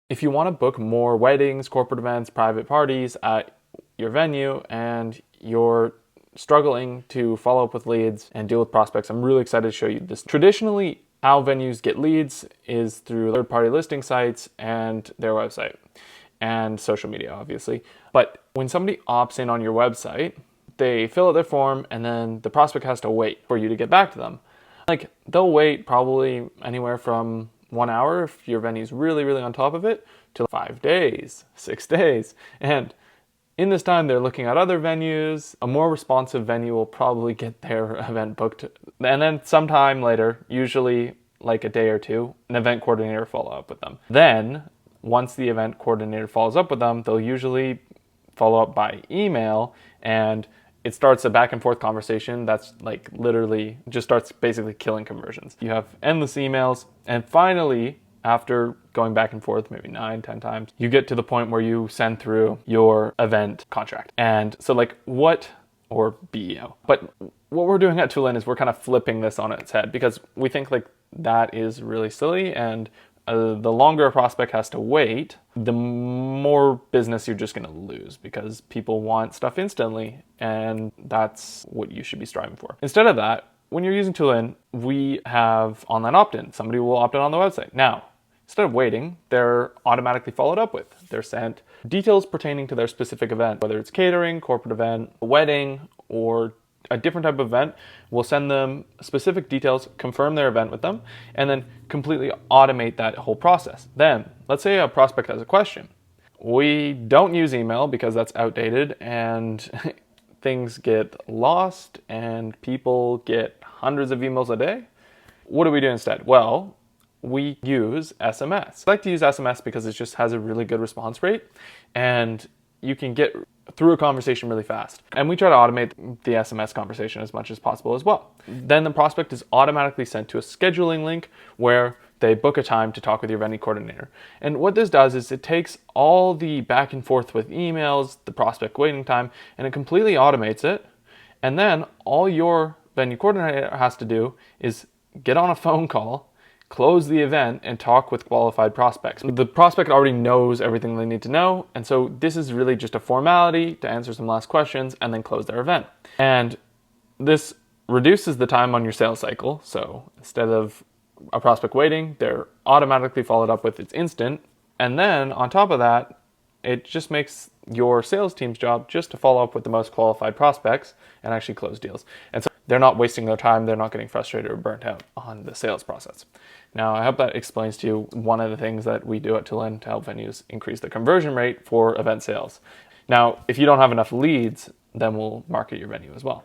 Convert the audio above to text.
If you want to book more weddings, corporate events, private parties at your venue, and you're struggling to follow up with leads and deal with prospects, I'm really excited to show you this. Traditionally, how venues get leads is through third-party listing sites and their website and social media, obviously. But when somebody opts in on your website, they fill out their form and then the prospect has to wait for you to get back to them. Like, they'll wait probably anywhere from 1 hour if your venue's really, really on top of it, to 5 days, 6 days. And in this time, they're looking at other venues. A more responsive venue will probably get their event booked. And then sometime later, usually like a day or two, an event coordinator will follow up with them. Then, once the event coordinator follows up with them, they'll usually follow up by email, and it starts a back and forth conversation that's like literally just starts basically killing conversions. You have endless emails, and finally, after going back and forth maybe 9-10 times, you get to the point where you send through your event contract. And so or BEO. But what we're doing at Tulen is we're kind of flipping this on its head, because we think like that is really silly, and the longer a prospect has to wait, the more business you're just going to lose, because people want stuff instantly, and that's what you should be striving for. Instead of that, when you're using Tulen, we have online opt-in. Somebody will opt in on the website. Now, instead of waiting, they're automatically followed up with. They're sent details pertaining to their specific event, whether it's catering, corporate event, a wedding, or a different type of event. We'll send them specific details, confirm their event with them, and then completely automate that whole process. Then, let's say a prospect has a question. We don't use email because that's outdated, and things get lost and people get hundreds of emails a day. What do we do instead? Well, we use SMS. I like to use SMS because it just has a really good response rate, and you can get through a conversation really fast. And we try to automate the SMS conversation as much as possible as well. Then the prospect is automatically sent to a scheduling link where they book a time to talk with your venue coordinator. And what this does is it takes all the back and forth with emails, the prospect waiting time, and it completely automates it. And then all your venue coordinator has to do is get on a phone call, close the event, and talk with qualified prospects. The prospect already knows everything they need to know, and so this is really just a formality to answer some last questions and then close their event. And this reduces the time on your sales cycle, so instead of a prospect waiting, they're automatically followed up with, it's instant. And then on top of that, it just makes your sales team's job just to follow up with the most qualified prospects and actually close deals. And so they're not wasting their time, they're not getting frustrated or burnt out on the sales process. Now, I hope that explains to you one of the things that we do at Tulen to help venues increase the conversion rate for event sales. Now, if you don't have enough leads, then we'll market your venue as well.